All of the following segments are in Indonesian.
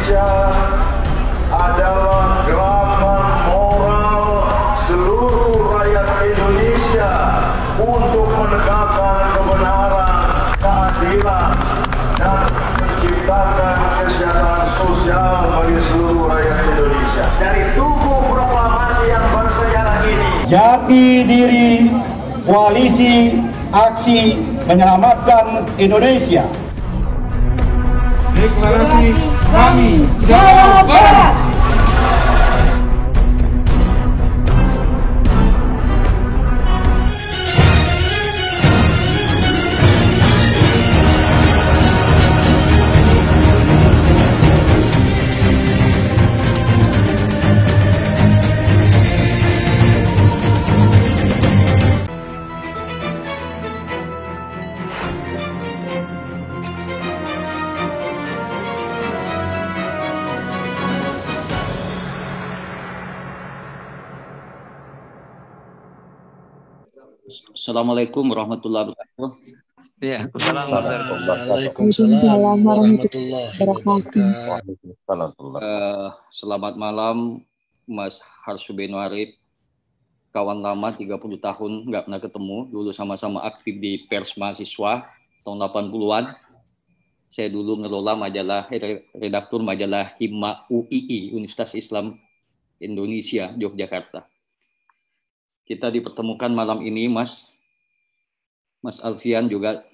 Indonesia adalah gerakan moral seluruh rakyat Indonesia untuk menegakkan kebenaran, keadilan, dan menciptakan kesejahteraan sosial bagi seluruh rakyat Indonesia. Dari tubuh proklamasi yang bersejarah ini, jati diri Koalisi Aksi Menyelamatkan Indonesia. Deklarasi kami Jawa Barat. Assalamualaikum warahmatullahi wabarakatuh. Ya, Waalaikumsalam warahmatullahi wabarakatuh. Selamat malam Mas Harsubeno Arif, kawan lama 30 tahun nggak pernah ketemu, dulu sama-sama aktif di pers mahasiswa tahun 80-an. Saya dulu ngelola redaktur majalah Himma UII, Universitas Islam Indonesia, Yogyakarta. Kita dipertemukan malam ini, Mas Alfian juga,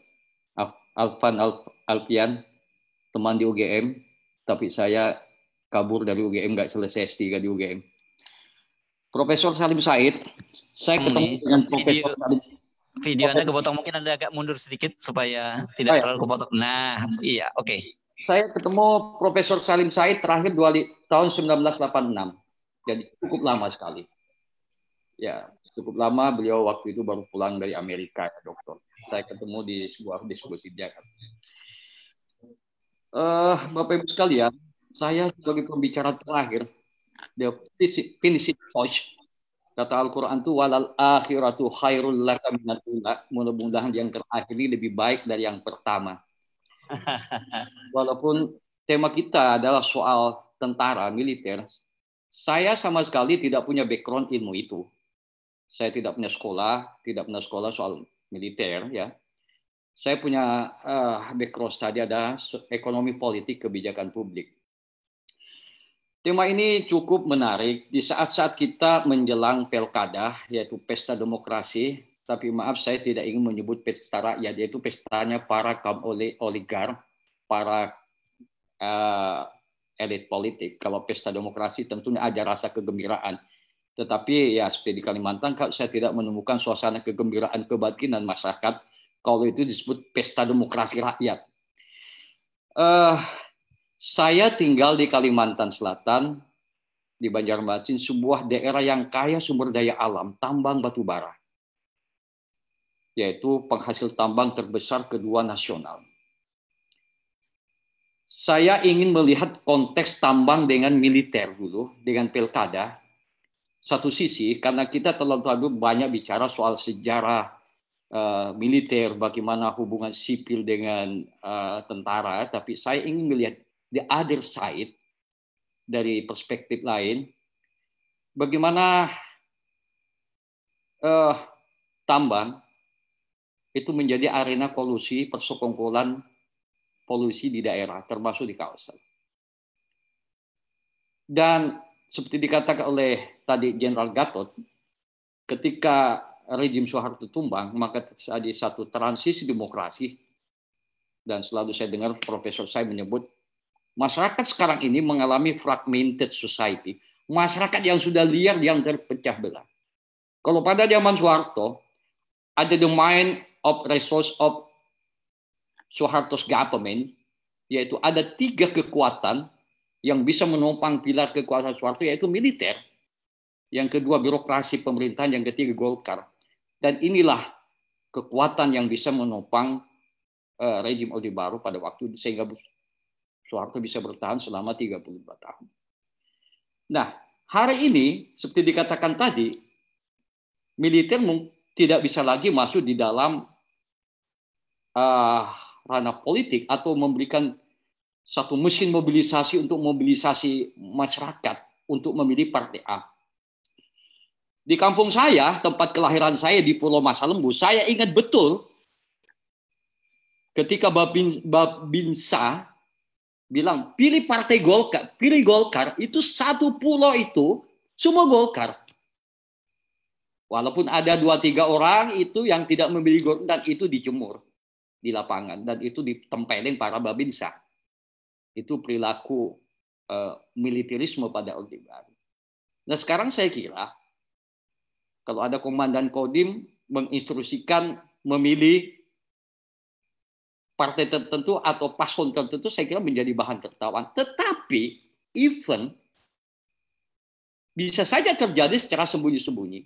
Alfian, teman di UGM, tapi saya kabur dari UGM, nggak selesai S3 di UGM. Profesor Salim Said, saya ketemu dengan Profesor Salim. Video Anda kepotong, mungkin Anda agak mundur sedikit supaya tidak terlalu kepotong. Nah, iya, oke. Saya ketemu Profesor Salim Said terakhir tahun 1986, jadi cukup lama sekali. Ya, cukup lama. Beliau waktu itu baru pulang dari Amerika, ya, dokter. Saya ketemu di sebuah diskusi di Jakarta. Bapak Ibu sekalian, saya sebagai pembicara terakhir, the finishing touch, kata Al-Quran itu walal akhiratu khairul laka minal ula. Mudah-mudahan yang terakhir ini lebih baik dari yang pertama. Walaupun tema kita adalah soal tentara militer, saya sama sekali tidak punya background ilmu itu. Saya tidak punya sekolah soal militer, ya. Saya punya background study ada ekonomi politik kebijakan publik. Tema ini cukup menarik di saat-saat kita menjelang pilkada, yaitu pesta demokrasi. Tapi maaf, saya tidak ingin menyebut pesta rakyat, yaitu pestanya para kaum oligar, para elit politik. Kalau pesta demokrasi tentunya ada rasa kegembiraan. Tetapi ya seperti di Kalimantan, saya tidak menemukan suasana kegembiraan kebatinan masyarakat kalau itu disebut pesta demokrasi rakyat. Saya tinggal di Kalimantan Selatan, di Banjarmasin, sebuah daerah yang kaya sumber daya alam, tambang batu bara, yaitu penghasil tambang terbesar kedua nasional. Saya ingin melihat konteks tambang dengan militer dulu, dengan pilkada. Satu sisi, karena kita terlalu banyak bicara soal sejarah militer, bagaimana hubungan sipil dengan tentara, tapi saya ingin melihat the other side, dari perspektif lain, bagaimana tambang itu menjadi arena kolusi, persekongkolan polusi di daerah, termasuk di kawasan. Dan seperti dikatakan oleh tadi Jenderal Gatot, ketika rejim Soeharto tumbang, maka terjadi satu transisi demokrasi. Dan selalu saya dengar Profesor saya menyebut, masyarakat sekarang ini mengalami fragmented society. Masyarakat yang sudah liar, yang terpecah belah. Kalau pada zaman Soeharto, ada the mind of resource of Soeharto's government, yaitu ada 3 kekuatan yang bisa menopang pilar kekuasaan Soeharto, yaitu militer. Yang kedua birokrasi pemerintahan, yang ketiga Golkar. Dan inilah kekuatan yang bisa menopang rejim Orde Baru pada waktu itu, sehingga Soeharto bisa bertahan selama 34 tahun. Nah, hari ini seperti dikatakan tadi, militer tidak bisa lagi masuk di dalam ranah politik atau memberikan satu mesin mobilisasi untuk mobilisasi masyarakat untuk memilih partai A. Di kampung saya, tempat kelahiran saya di Pulau Masalembu, saya ingat betul ketika Babinsa bilang pilih partai Golkar, pilih Golkar, itu satu pulau itu semua Golkar. Walaupun ada 2-3 orang itu yang tidak memilih Golkar dan itu dijemur di lapangan dan itu ditempelin para Babinsa. Itu perilaku militerisme pada Orde Baru. Nah sekarang saya kira kalau ada komandan Kodim menginstruksikan memilih partai tertentu atau paslon tertentu, saya kira menjadi bahan tertawaan. Tetapi even bisa saja terjadi secara sembunyi-sembunyi.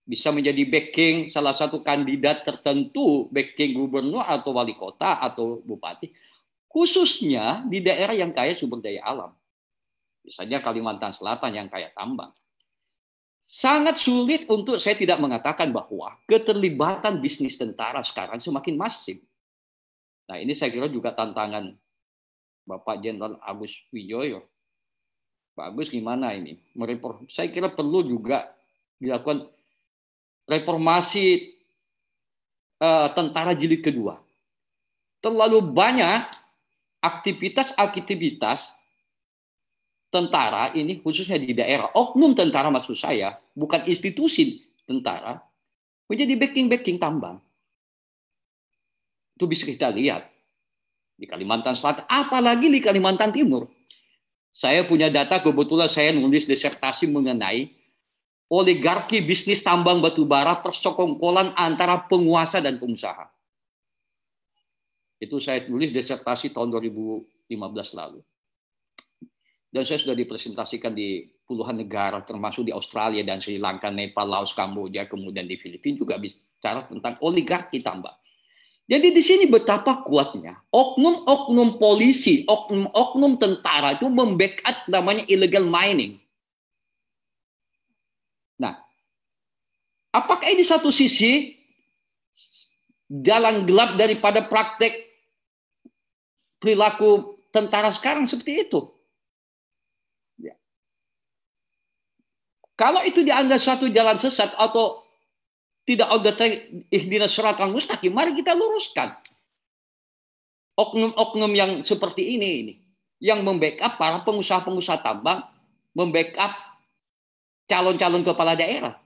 Bisa menjadi backing salah satu kandidat tertentu, backing gubernur atau wali kota atau bupati, khususnya di daerah yang kaya sumber daya alam. Misalnya Kalimantan Selatan yang kaya tambang. Sangat sulit untuk saya tidak mengatakan bahwa keterlibatan bisnis tentara sekarang semakin masif. Nah ini saya kira juga tantangan Bapak Jenderal Agus Wijoyo. Pak Agus gimana ini? Saya kira perlu juga dilakukan reformasi tentara jilid kedua. Terlalu banyak aktivitas tentara ini khususnya di daerah, oknum tentara maksud saya, bukan institusi tentara, menjadi backing tambang. Itu bisa kita lihat di Kalimantan Selatan, apalagi di Kalimantan Timur. Saya punya data, kebetulan saya nulis disertasi mengenai oligarki bisnis tambang batubara persekongkolan antara penguasa dan pengusaha. Itu saya tulis disertasi tahun 2015 lalu. Dan saya sudah dipresentasikan di puluhan negara, termasuk di Australia dan Sri Lanka, Nepal, Laos, Kamboja, kemudian di Filipina juga bicara tentang oligarki tambang. Jadi di sini betapa kuatnya oknum-oknum polisi, oknum-oknum tentara itu membackup namanya illegal mining. Nah, apakah ini satu sisi jalan gelap daripada praktek perilaku tentara sekarang seperti itu? Ya. Kalau itu dianggap satu jalan sesat atau tidak ada ihdinas siratal mustaqim, mari kita luruskan. Oknum-oknum yang seperti ini yang membackup para pengusaha-pengusaha tambang, membackup calon-calon kepala daerah.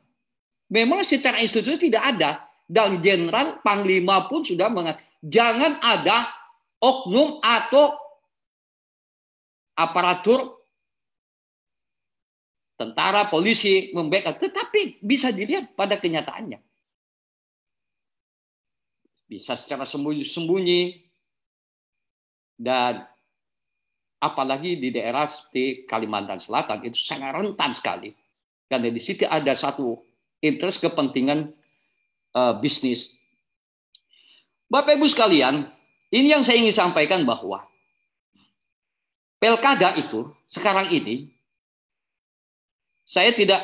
Memang secara institusi tidak ada. Dan Jenderal Panglima pun sudah mengatakan, jangan ada oknum atau aparatur tentara, polisi membackup. Tetapi bisa dilihat pada kenyataannya. Bisa secara sembunyi-sembunyi. Dan apalagi di daerah seperti Kalimantan Selatan, itu sangat rentan sekali. Karena di situ ada satu interest kepentingan bisnis. Bapak Ibu sekalian, ini yang saya ingin sampaikan bahwa Pilkada itu sekarang ini, saya tidak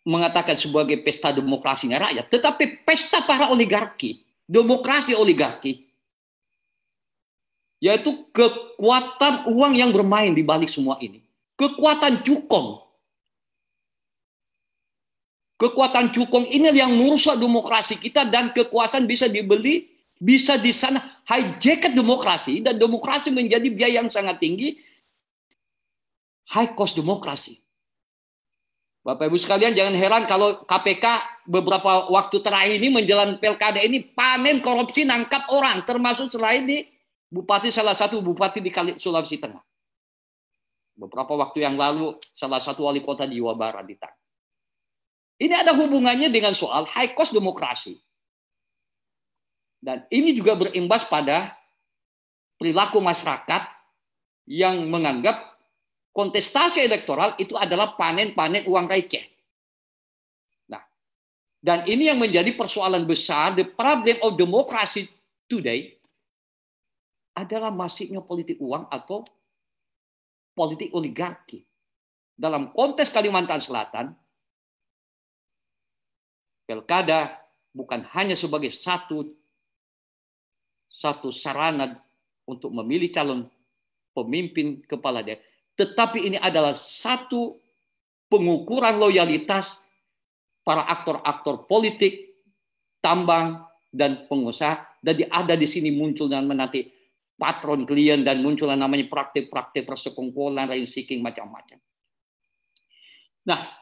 mengatakan sebagai pesta demokrasinya rakyat, tetapi pesta para oligarki, demokrasi oligarki. Yaitu kekuatan uang yang bermain di balik semua ini. Kekuatan cukong. Kekuatan cukong ini yang merusak demokrasi kita dan kekuasaan bisa dibeli, bisa di sana hijack demokrasi dan demokrasi menjadi biaya yang sangat tinggi. High cost demokrasi. Bapak Ibu sekalian jangan heran kalau KPK beberapa waktu terakhir ini menjelang pilkada ini panen korupsi nangkap orang termasuk selain di salah satu bupati di Sulawesi Tengah. Beberapa waktu yang lalu salah satu wali kota di Jawa Barat ditangkap. Ini ada hubungannya dengan soal high cost demokrasi. Dan ini juga berimbas pada perilaku masyarakat yang menganggap kontestasi elektoral itu adalah panen-panen uang receh. Nah, dan ini yang menjadi persoalan besar, the problem of democracy today adalah masifnya politik uang atau politik oligarki. Dalam konteks Kalimantan Selatan, pilkada bukan hanya sebagai satu sarana untuk memilih calon pemimpin kepala daerah. Tetapi ini adalah satu pengukuran loyalitas para aktor-aktor politik, tambang, dan pengusaha. Dan ada di sini muncul nanti patron klien dan muncul namanya praktik-praktik persekongkolan, rent seeking, macam-macam. Nah,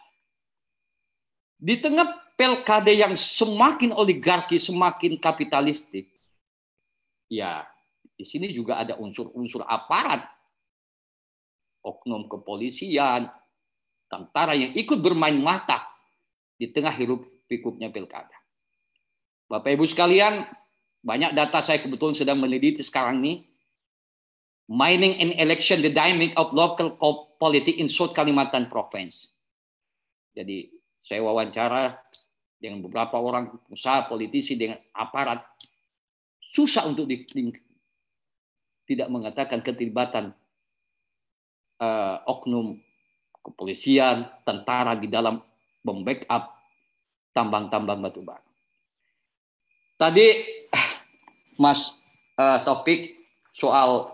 di tengah pilkada yang semakin oligarki, semakin kapitalistik, ya di sini juga ada unsur-unsur aparat, oknum kepolisian, tentara yang ikut bermain mata di tengah hiruk-pikuknya pilkada. Bapak Ibu sekalian, banyak data saya kebetulan sedang meneliti sekarang ini. Mining and election, the dynamic of local politics in South Kalimantan Province. Jadi saya wawancara dengan beberapa orang usaha politisi dengan aparat. Susah untuk tidak mengatakan keterlibatan oknum kepolisian, tentara di dalam membackup tambang-tambang batu bara. Tadi Mas topik soal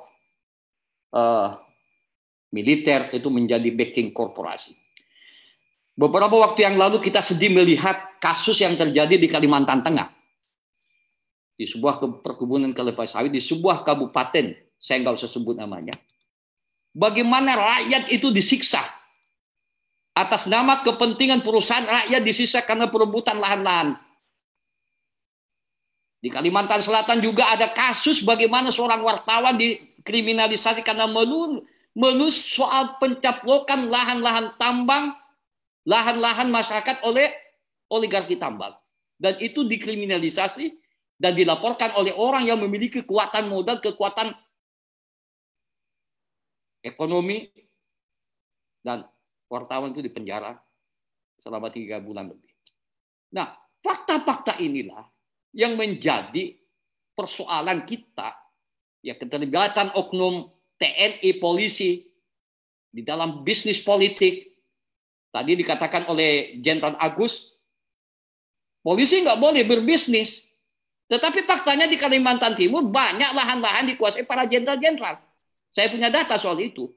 militer itu menjadi backing korporasi. Beberapa waktu yang lalu kita sedih melihat kasus yang terjadi di Kalimantan Tengah. Di sebuah perkebunan kelapa sawit, di sebuah kabupaten, saya nggak usah sebut namanya. Bagaimana rakyat itu disiksa. Atas nama kepentingan perusahaan, rakyat disiksa karena perebutan lahan-lahan. Di Kalimantan Selatan juga ada kasus bagaimana seorang wartawan dikriminalisasi karena menulis soal pencaplokan lahan-lahan tambang, lahan-lahan masyarakat oleh oligarki tambang. Dan itu dikriminalisasi dan dilaporkan oleh orang yang memiliki kekuatan modal, kekuatan ekonomi, dan wartawan itu dipenjara selama 3 bulan lebih. Nah, fakta-fakta inilah yang menjadi persoalan kita, ya, keterlibatan oknum TNI, polisi di dalam bisnis politik. Tadi dikatakan oleh Jenderal Agus, polisi nggak boleh berbisnis. Tetapi faktanya di Kalimantan Timur banyak lahan-lahan dikuasai para jenderal-jenderal. Saya punya data soal itu.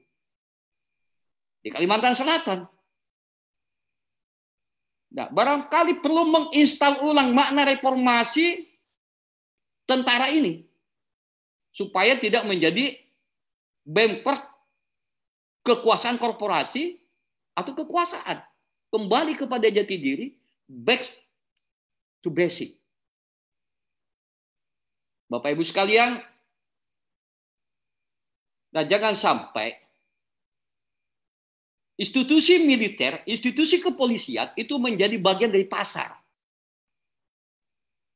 Di Kalimantan Selatan. Nah, barangkali perlu menginstal ulang makna reformasi tentara ini. Supaya tidak menjadi bemper kekuasaan korporasi atau kekuasaan. Kembali kepada jati diri, back to basic. Bapak Ibu sekalian, nah jangan sampai institusi militer, institusi kepolisian itu menjadi bagian dari pasar.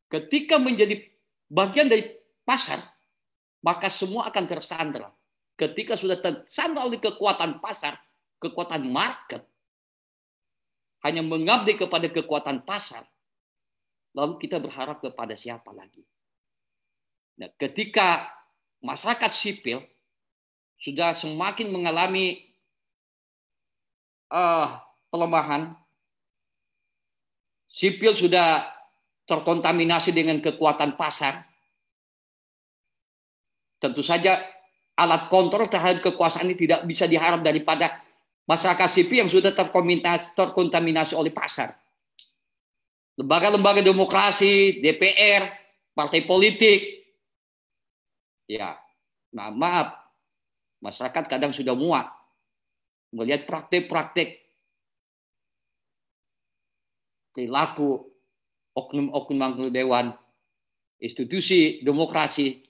Ketika menjadi bagian dari pasar, maka semua akan tersandra. Ketika sudah tersandra oleh kekuatan pasar, kekuatan market, hanya mengabdi kepada kekuatan pasar, lalu kita berharap kepada siapa lagi? Nah, ketika masyarakat sipil sudah semakin mengalami pelemahan, sipil sudah terkontaminasi dengan kekuatan pasar, tentu saja alat kontrol terhadap kekuasaan ini tidak bisa diharap daripada masyarakat sipil yang sudah terkontaminasi oleh pasar. Lembaga-lembaga demokrasi, DPR, partai politik, ya, nah maaf, masyarakat kadang sudah muak melihat praktik-praktik perilaku oknum-oknum anggota dewan, institusi demokrasi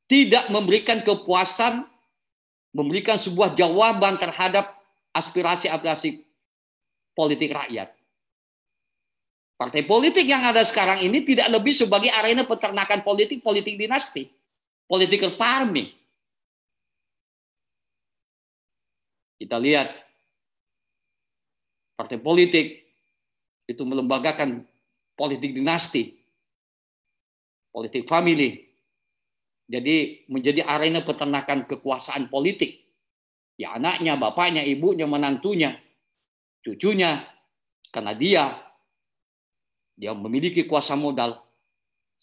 tidak memberikan kepuasan, memberikan sebuah jawaban terhadap aspirasi-aspirasi politik rakyat. Partai politik yang ada sekarang ini tidak lebih sebagai arena peternakan politik, politik dinasti, political farming. Kita lihat partai politik itu melembagakan politik dinasti, politik family. Jadi menjadi arena peternakan kekuasaan politik. Ya anaknya, bapaknya, ibunya, menantunya, cucunya, karena dia memiliki kuasa modal.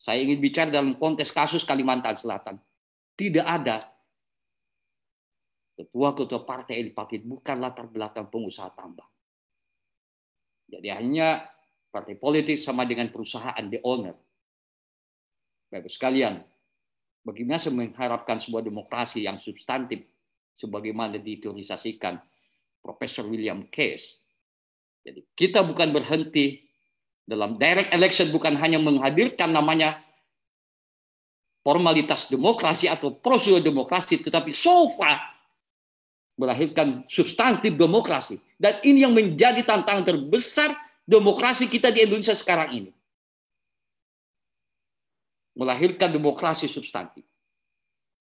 Saya ingin bicara dalam konteks kasus Kalimantan Selatan. Tidak ada Ketua-ketua partai elit partai bukan latar belakang pengusaha tambang. Jadi hanya partai politik sama dengan perusahaan, the owner. Bapak sekalian, bagaimana saya mengharapkan sebuah demokrasi yang substantif sebagaimana diteorisasikan Profesor William Case. Jadi kita bukan berhenti dalam direct election, bukan hanya menghadirkan namanya formalitas demokrasi atau prosedur demokrasi, tetapi so far melahirkan substantif demokrasi. Dan ini yang menjadi tantangan terbesar demokrasi kita di Indonesia sekarang ini. Melahirkan demokrasi substantif.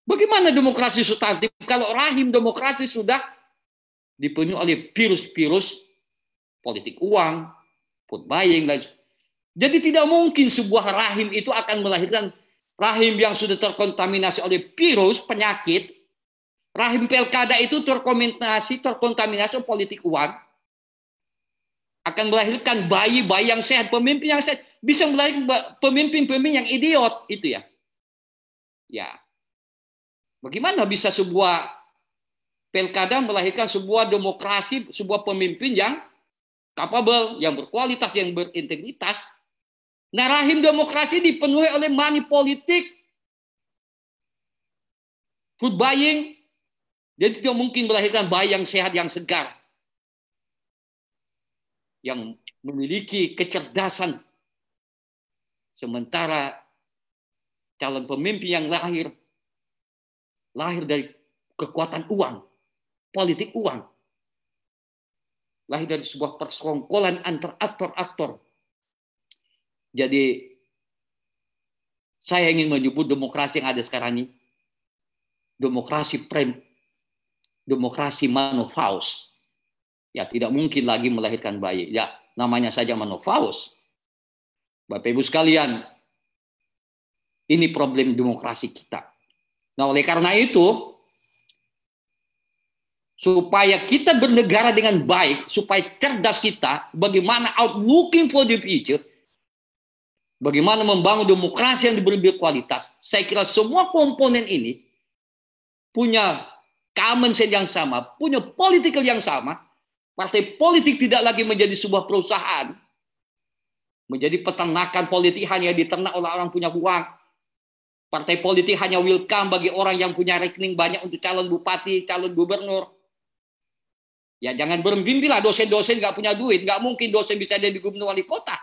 Bagaimana demokrasi substantif kalau rahim demokrasi sudah dipenuhi oleh virus-virus politik uang, vote buying, dan jadi tidak mungkin sebuah rahim itu akan melahirkan rahim yang sudah terkontaminasi oleh virus, penyakit. Rahim pilkada itu terkontaminasi oleh politik uang. Akan melahirkan bayi-bayi yang sehat, pemimpin yang sehat. Bisa melahirkan pemimpin-pemimpin yang idiot. Itu ya. Ya. Bagaimana bisa sebuah pilkada melahirkan sebuah demokrasi, sebuah pemimpin yang capable, yang berkualitas, yang berintegritas. Nah, rahim demokrasi dipenuhi oleh money politik, food buying. Jadi tidak mungkin melahirkan bayi yang sehat, yang segar, yang memiliki kecerdasan. Sementara calon pemimpin yang lahir dari kekuatan uang, politik uang. Lahir dari sebuah persekongkolan antar aktor-aktor. Jadi saya ingin menyebut demokrasi yang ada sekarang ini demokrasi Manofaus. Ya, tidak mungkin lagi melahirkan bayi. Ya, namanya saja Manofaus. Bapak Ibu sekalian, ini problem demokrasi kita. Nah, oleh karena itu, supaya kita bernegara dengan baik, supaya cerdas kita, bagaimana outlooking for the future, bagaimana membangun demokrasi yang berkualitas, saya kira semua komponen ini punya common sense yang sama, punya political yang sama. Partai politik tidak lagi menjadi sebuah perusahaan, menjadi peternakan politik hanya diternak oleh orang punya uang. Partai politik hanya welcome bagi orang yang punya rekening banyak untuk calon bupati, calon gubernur. Ya jangan bermimpilah dosen-dosen nggak punya duit. Nggak mungkin dosen bisa jadi gubernur wali kota.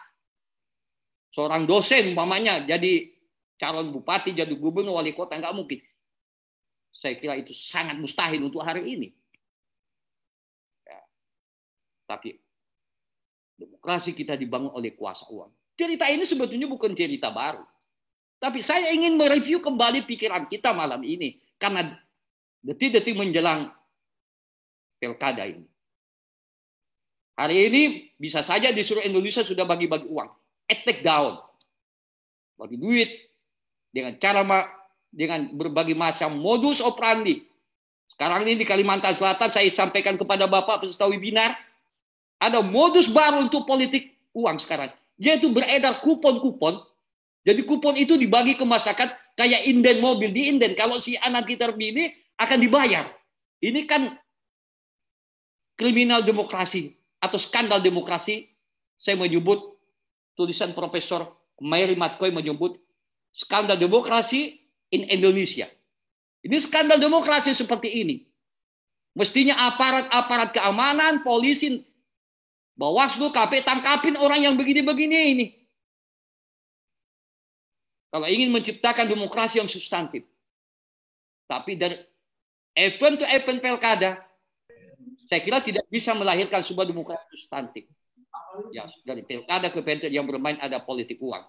Seorang dosen umpamanya jadi calon bupati, jadi gubernur wali kota, nggak mungkin. Saya kira itu sangat mustahil untuk hari ini. Ya. Tapi demokrasi kita dibangun oleh kuasa uang. Cerita ini sebetulnya bukan cerita baru. Tapi saya ingin mereview kembali pikiran kita malam ini. Karena detik-detik menjelang pilkada ini. Hari ini bisa saja di seluruh Indonesia sudah bagi-bagi uang. Attack down. Bagi duit. Dengan berbagai macam modus operandi. Sekarang ini di Kalimantan Selatan saya sampaikan kepada Bapak peserta webinar. Ada modus baru untuk politik uang sekarang. Yaitu beredar kupon-kupon. Jadi kupon itu dibagi ke masyarakat kayak inden mobil. Di inden. Kalau si A nanti terpilih akan dibayar. Ini kan kriminal demokrasi atau skandal demokrasi. Saya menyebut tulisan Profesor Mary McCoy menyebut skandal demokrasi in Indonesia. Ini skandal demokrasi seperti ini. Mestinya aparat-aparat keamanan, polisi, Bawaslu, KP, tangkapin orang yang begini-begini ini. Kalau ingin menciptakan demokrasi yang substantif. Tapi dari event to event pilkada, saya kira tidak bisa melahirkan sebuah demokrasi substantif. Ya, dari pilkada ke pilkada yang bermain ada politik uang.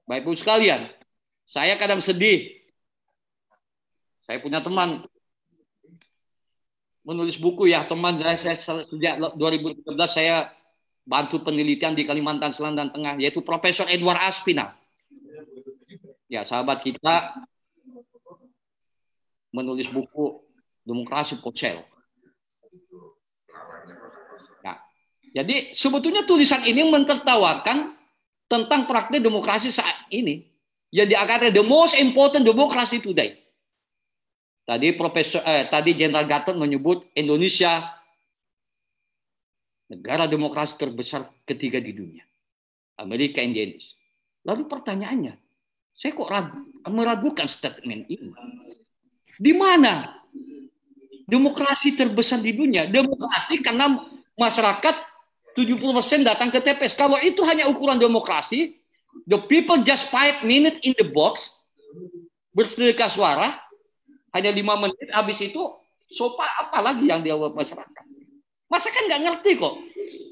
Bapak Ibu sekalian, saya kadang sedih. Saya punya teman menulis buku ya, teman saya sejak 2013 saya bantu penelitian di Kalimantan Selatan dan Tengah, yaitu Profesor Edward Aspinall. Ya, sahabat kita menulis buku Demokrasi Pocel. Nah, jadi sebetulnya tulisan ini mentertawakan tentang praktik demokrasi saat ini. Yang diangkat the most important democracy today. Tadi Jenderal Gatot menyebut Indonesia negara demokrasi terbesar ketiga di dunia. Amerika, India, Indonesia. Lalu pertanyaannya, saya kok meragukan statement ini. Di mana demokrasi terbesar di dunia? Demokrasi karena masyarakat 70% datang ke TPS. Kalau itu hanya ukuran demokrasi, the people just 5 minutes in the box, bersedia suara, hanya 5 menit, habis itu, apa lagi yang diawal masyarakat? Masyarakat nggak ngerti kok.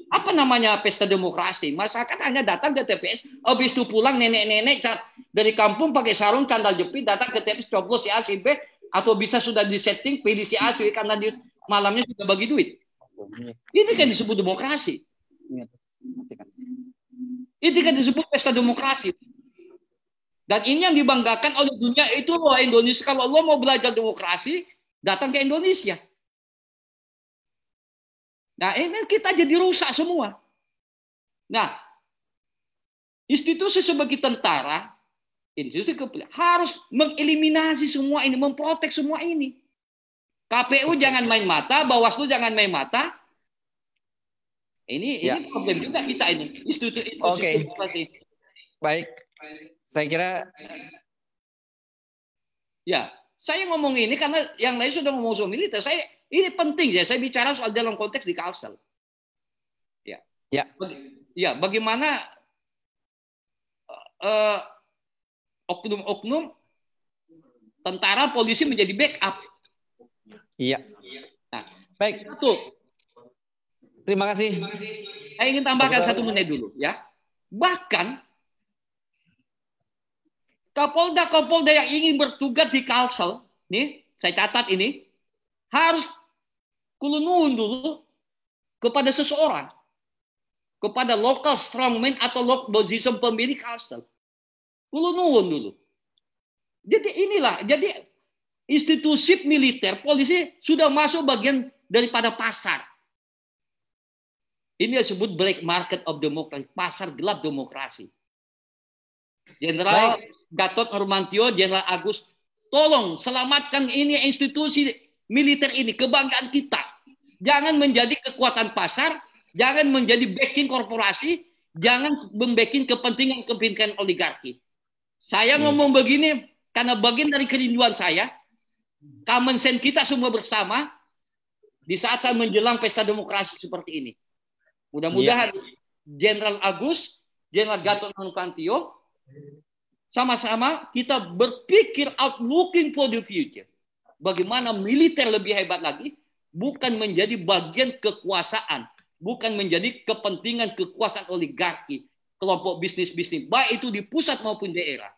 Apa namanya pesta demokrasi? Masyarakat hanya datang ke TPS, habis itu pulang nenek-nenek dari kampung pakai sarung, sandal jepit, datang ke TPS, coblos si A, si B, atau bisa sudah disetting pilih si A, si B, karena di malamnya sudah bagi duit. Ini kan disebut demokrasi. Ini kan disebut pesta demokrasi. Dan ini yang dibanggakan oleh dunia, itu loh Indonesia. Kalau lo mau belajar demokrasi, datang ke Indonesia. Nah, ini kita jadi rusak semua. Nah, institusi sebagai tentara, institusi kepolisian harus mengeliminasi semua ini, memprotek semua ini. KPU jangan main mata, Bawaslu jangan main mata. Ini problem juga kita ini. Institusi demokrasi. Baik. Saya kira ya, saya ngomong ini karena yang lain sudah ngomong soal militer. Ini penting ya, saya bicara soal dalam konteks di Kalsel. Ya, bagaimana oknum-oknum tentara, polisi menjadi backup. Iya. Nah, baik. Satu. Terima kasih. Saya ingin tambahkan 1 menit dulu ya. Bahkan Kapolda yang ingin bertugas di Kalsel, nih saya catat ini, harus kulunun dulu kepada seseorang, kepada local strongman atau local position pemilik Kalsel. Kulunun dulu. Jadi institusi militer, polisi sudah masuk bagian daripada pasar. Ini disebut black market of democracy, pasar gelap demokrasi. Jenderal Gatot Nurmantio, Jenderal Agus, tolong selamatkan ini institusi militer ini, kebanggaan kita. Jangan menjadi kekuatan pasar, jangan menjadi backing korporasi, jangan membacking kepentingan oligarki. Saya ngomong begini karena bagian dari kerinduan saya, common sense kita semua bersama di saat saya menjelang pesta demokrasi seperti ini. Mudah-mudahan Jenderal Agus, Jenderal Gatot Nurmantio, sama-sama kita berpikir out looking for the future. Bagaimana militer lebih hebat lagi, bukan menjadi bagian kekuasaan, bukan menjadi kepentingan kekuasaan oligarki, kelompok bisnis-bisnis, baik itu di pusat maupun daerah.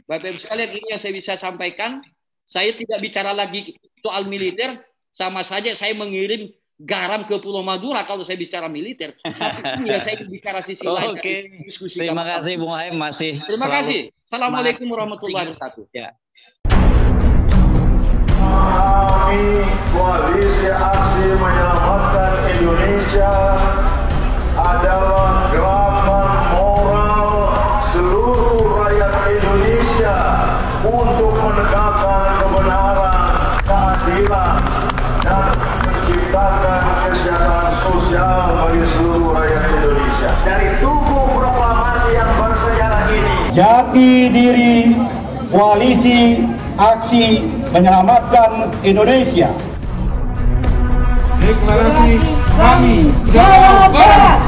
Bapak-Ibu sekalian, ini yang saya bisa sampaikan. Saya tidak bicara lagi soal militer, sama saja saya mengirim garam ke Pulau Madura kalau saya bicara militer. Tapi ya saya bicara sisi lain. Oke. Terima kasih Bung Haim masih. Terima kasih. Assalamualaikum warahmatullahi wabarakatuh. Ya. Kami Koalisi Aksi Menyelamatkan Indonesia adalah gerakan moral seluruh rakyat Indonesia untuk menegakkan kebenaran, keadilan, dan menciptakan kesejahteraan sosial bagi seluruh rakyat Indonesia. Dari tubuh proklamasi yang bersejarah ini, jati diri Koalisi Aksi Menyelamatkan Indonesia. Deklarasi kami Jawa Barat.